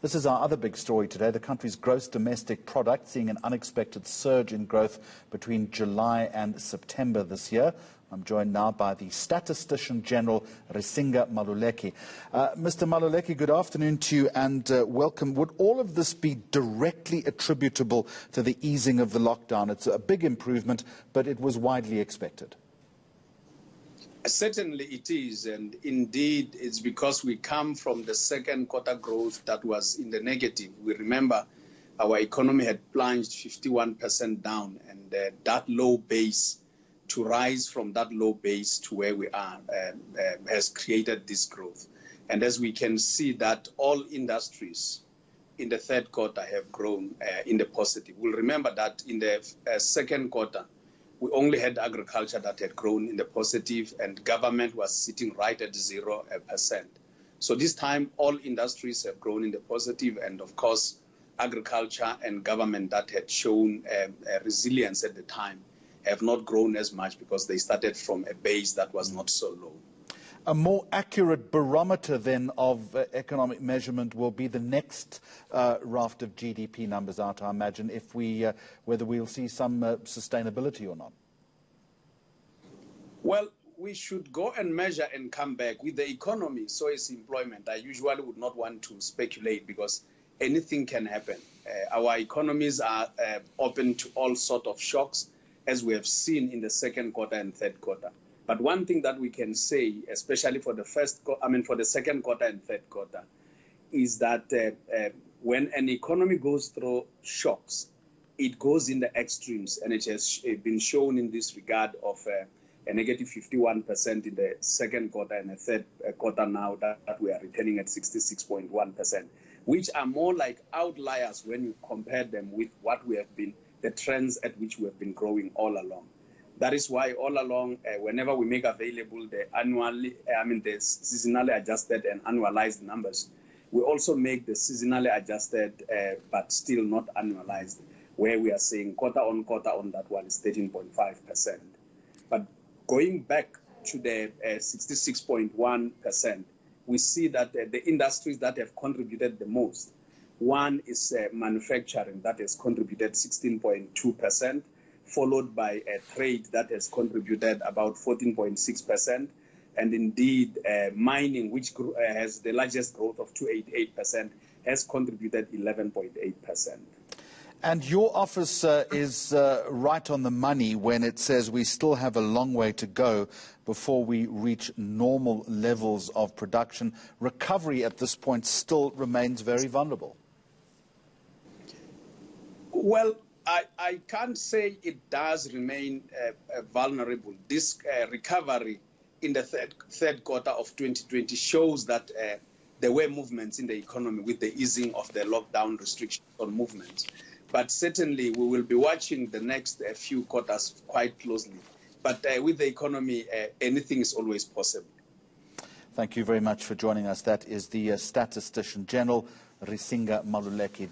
This is our other big story today. The country's gross domestic product seeing an unexpected surge in growth between July and September this year. I'm joined now by the Statistician-General, Risenga Maluleke. Mr. Maluleke, good afternoon to you and welcome. Would all of this be directly attributable to the easing of the lockdown? It's a big improvement, but it was widely expected. Certainly it is, and indeed it's because we come from the second quarter growth that was in the negative. We remember our economy had plunged 51% down, and that low base, to rise from that low base to where we are, has created this growth. And as we can see that all industries in the third quarter have grown in the positive. We'll remember that in the second quarter, we only had agriculture that had grown in the positive, and government was sitting right at 0%. So this time, all industries have grown in the positive, and of course, agriculture and government that had shown resilience at the time have not grown as much because they started from a base that was not so low. A more accurate barometer then of economic measurement will be the next raft of GDP numbers out, I imagine, if whether we'll see some sustainability or not. Well, we should go and measure and come back. With the economy, so is employment. I usually would not want to speculate because anything can happen. Our economies are open to all sorts of shocks, as we have seen in the second quarter and third quarter. But one thing that we can say, especially for the for the second quarter and third quarter, is that when an economy goes through shocks, it goes in the extremes, and it has been shown in this regard of a negative 51% in the second quarter and the third quarter now that we are returning at 66.1%, which are more like outliers when you compare them with what we have been, the trends at which we have been growing all along. That is why all along, whenever we make available the the seasonally adjusted and annualized numbers, we also make the seasonally adjusted but still not annualized, where we are saying quarter on that one is 13.5%. But going back to the 66.1%, we see that the industries that have contributed the most, one is manufacturing that has contributed 16.2%, followed by a trade that has contributed about 14.6%, and indeed mining, which has the largest growth of 288%, has contributed 11.8%. And your office is right on the money when it says we still have a long way to go before we reach normal levels of production. Recovery at this point still remains very vulnerable. Well, I can't say it does remain vulnerable. This recovery in the third quarter of 2020 shows that there were movements in the economy with the easing of the lockdown restrictions on movements. But certainly we will be watching the next few quarters quite closely. But with the economy, anything is always possible. Thank you very much for joining us. That is the Statistician-General, Risenga Maluleke.